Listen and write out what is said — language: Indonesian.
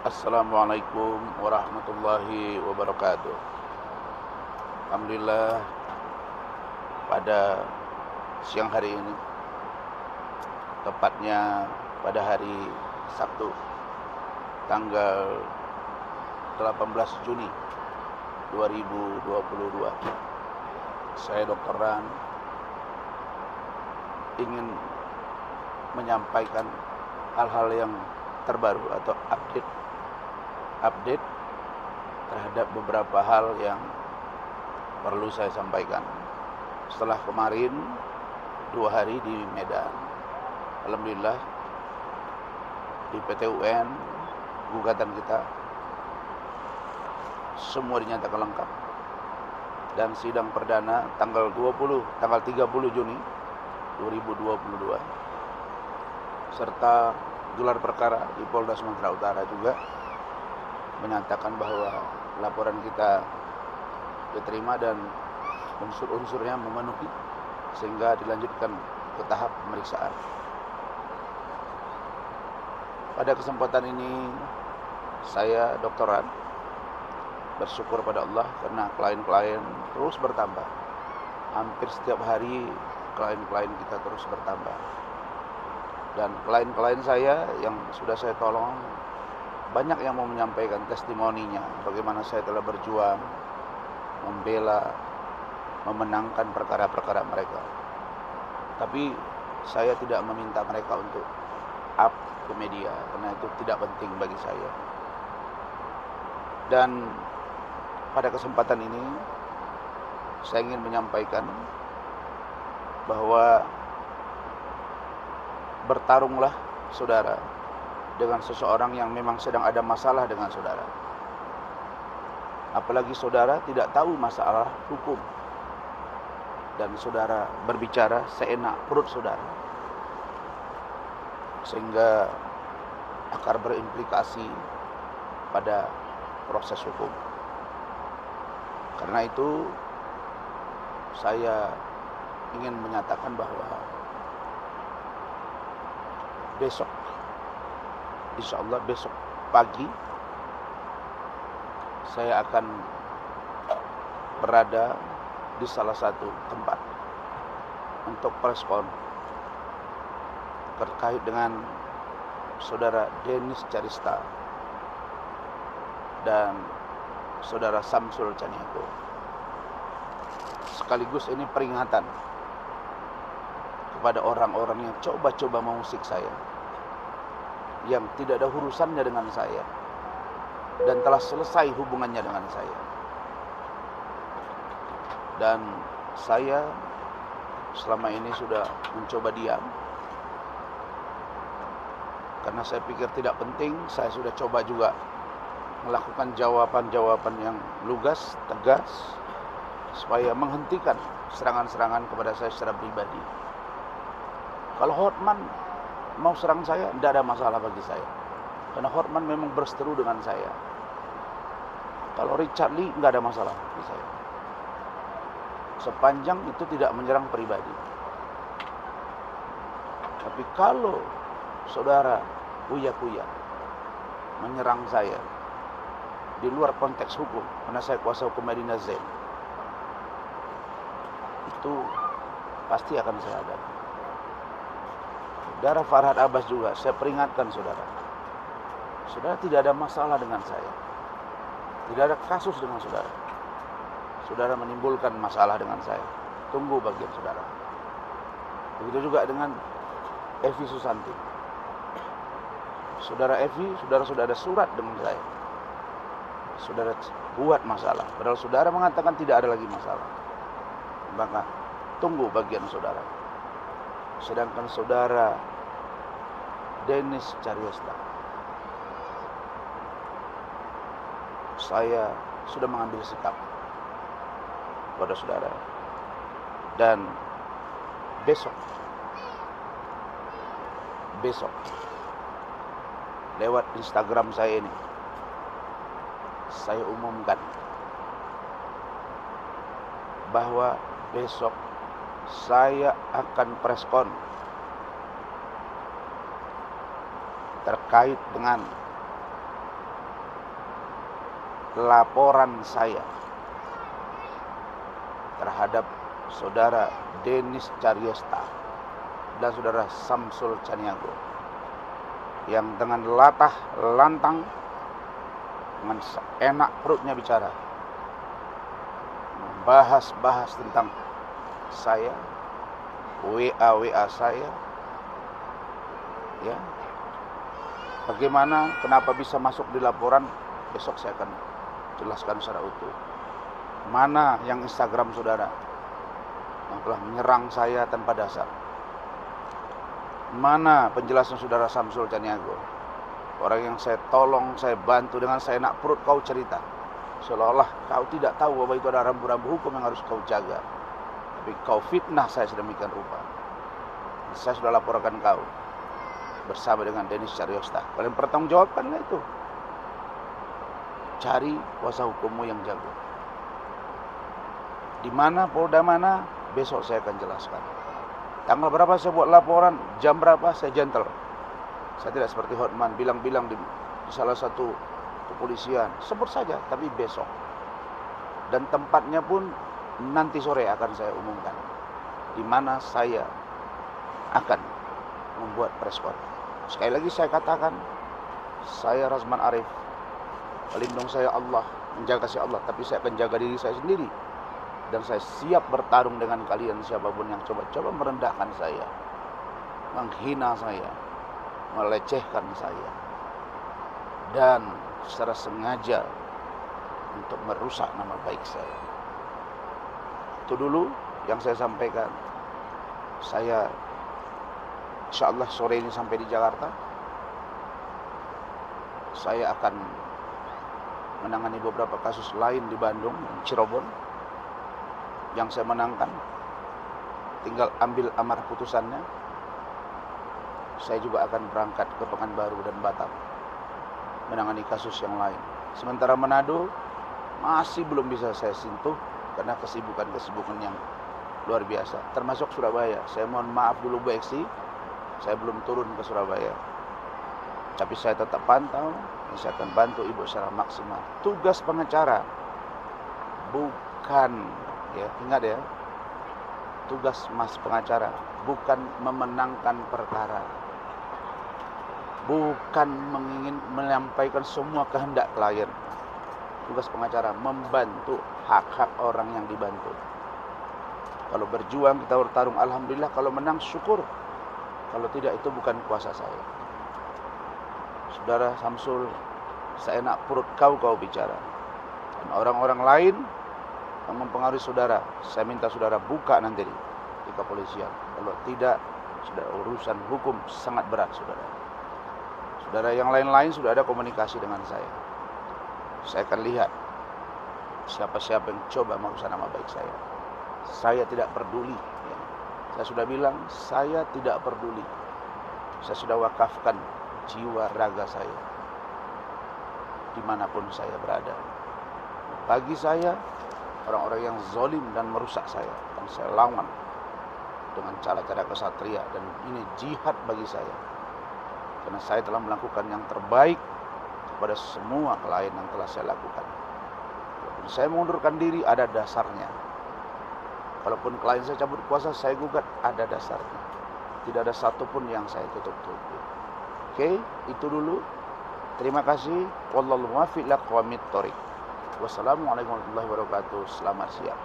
Assalamualaikum warahmatullahi wabarakatuh. Alhamdulillah, pada siang hari ini, tepatnya pada hari Sabtu tanggal 18 Juni 2022, saya Dr. Ran ingin menyampaikan hal-hal yang terbaru atau update terhadap beberapa hal yang perlu saya sampaikan. Setelah kemarin 2 hari di Medan, alhamdulillah di PT UN gugatan kita semua dinyatakan lengkap, dan sidang perdana tanggal 30 Juni 2022 serta gelar perkara di Polda Sumatera Utara juga menyatakan bahwa laporan kita diterima dan unsur-unsurnya memenuhi sehingga dilanjutkan ke tahap pemeriksaan. Pada kesempatan ini saya Dr. Ran bersyukur pada Allah karena klien-klien terus bertambah. Hampir setiap hari klien-klien kita terus bertambah. Dan klien-klien saya yang sudah saya tolong, banyak yang mau menyampaikan testimoninya, bagaimana saya telah berjuang membela, memenangkan perkara-perkara mereka. Tapi saya tidak meminta mereka untuk up ke media, karena itu tidak penting bagi saya. Dan pada kesempatan ini saya ingin menyampaikan bahwa bertarunglah saudara dengan seseorang yang memang sedang ada masalah dengan saudara. Apalagi saudara tidak tahu masalah hukum dan saudara berbicara seenak perut saudara, sehingga akan berimplikasi pada proses hukum. Karena itu saya ingin menyatakan bahwa besok, insya Allah besok pagi, saya akan berada di salah satu tempat untuk preskon terkait dengan saudara Denis Carista dan saudara Samsul Caniago. Sekaligus ini peringatan kepada orang-orang yang coba-coba mengusik saya, yang tidak ada urusannya dengan saya dan telah selesai hubungannya dengan saya. Dan saya selama ini sudah mencoba diam, karena saya pikir tidak penting. Saya sudah coba juga melakukan jawaban-jawaban yang lugas, tegas, supaya menghentikan serangan-serangan kepada saya secara pribadi. Kalau Hotman mau serang saya, tidak ada masalah bagi saya, karena Hotman memang berseteru dengan saya. Kalau Richard Lee, nggak ada masalah bagi saya, sepanjang itu tidak menyerang pribadi. Tapi kalau saudara Uya-Kuya menyerang saya di luar konteks hukum, karena saya kuasa hukum Medina Zain, itu pasti akan saya hadapi. Saudara Farhad Abbas juga, saya peringatkan saudara. Saudara tidak ada masalah dengan saya, tidak ada kasus dengan saudara. Saudara menimbulkan masalah dengan saya, tunggu bagian saudara. Begitu juga dengan Evi Susanti. Saudara Evi, saudara sudah ada surat dengan saya, saudara buat masalah, padahal saudara mengatakan tidak ada lagi masalah. Maka tunggu bagian saudara. Sedangkan saudara Denis Carista, saya sudah mengambil sikap kepada saudara, dan besok lewat Instagram saya ini saya umumkan bahwa besok saya akan preskon terkait dengan laporan saya terhadap saudara Denis Caryesta dan saudara Samsul Caniago yang dengan latah lantang, dengan enak perutnya bicara, membahas tentang saya, WA saya, ya, bagaimana, kenapa bisa masuk di laporan. Besok saya akan jelaskan secara utuh. Mana yang Instagram saudara yang telah menyerang saya tanpa dasar? Mana penjelasan saudara Samsul Caniago, orang yang saya tolong, saya bantu, dengan saya nak perut kau cerita seolah-olah kau tidak tahu bahwa itu ada rambu-rambu hukum yang harus kau jaga, tapi kau fitnah saya sedemikian rupa. Saya sudah laporkan kau bersama dengan Denis Caryesta. Kalian pertanggungjawabkanlah itu. Cari kuasa hukummu yang jago. Di mana, Polda mana, besok saya akan jelaskan. Tanggal berapa saya buat laporan, jam berapa, saya gentle. Saya tidak seperti Hotman bilang-bilang di salah satu kepolisian. Sebut saja, tapi besok. Dan tempatnya pun nanti sore akan saya umumkan. Di mana saya akan membuat press con. Sekali lagi saya katakan, saya Razman Arif, pelindung saya Allah, menjaga saya Allah, tapi saya akan jaga diri saya sendiri. Dan saya siap bertarung dengan kalian siapapun yang coba-coba merendahkan saya, menghina saya, melecehkan saya, dan secara sengaja untuk merusak nama baik saya. Itu dulu yang saya sampaikan. Saya insyaallah sore ini sampai di Jakarta. Saya akan menangani beberapa kasus lain di Bandung, Cirebon, yang saya menangkan. Tinggal ambil amar putusannya. Saya juga akan berangkat ke Pekanbaru dan Batam menangani kasus yang lain. Sementara Manado masih belum bisa saya sentuh karena kesibukan yang luar biasa. Termasuk Surabaya. Saya mohon maaf dulu Bu Eksi, saya belum turun ke Surabaya. Tapi saya tetap pantau, dan saya akan bantu Ibu secara maksimal. Tugas pengacara bukan, ya, ingat ya, tugas mas pengacara bukan memenangkan perkara, bukan mengingin menyampaikan semua kehendak klien. Tugas pengacara membantu hak-hak orang yang dibantu. Kalau berjuang kita bertarung, alhamdulillah. Kalau menang syukur, kalau tidak itu bukan kuasa saya. Saudara Samsul, saya nak perut kau bicara. Dan orang-orang lain yang mempengaruhi saudara, saya minta saudara buka nanti di kepolisian. Kalau tidak, sudah urusan hukum sangat berat saudara. Saudara yang lain-lain sudah ada komunikasi dengan saya. Saya akan lihat siapa-siapa yang coba merusak nama baik saya. Saya tidak peduli. Ya. Saya sudah bilang, saya tidak peduli. Saya sudah wakafkan jiwa raga saya dimanapun saya berada. Bagi saya, orang-orang yang zalim dan merusak saya akan saya lawan dengan cara-cara kesatria, dan ini jihad bagi saya, karena saya telah melakukan yang terbaik kepada semua klien yang telah saya lakukan. Walaupun saya mengundurkan diri, ada dasarnya. Kalaupun klien saya cabut kuasa, saya gugat, ada dasarnya. Tidak ada satupun yang saya tutup-tutupi. Oke, itu dulu. Terima kasih. Wallahu muwaffiq ila aqwamit thoriq. Wassalamualaikum warahmatullahi wabarakatuh. Selamat siang.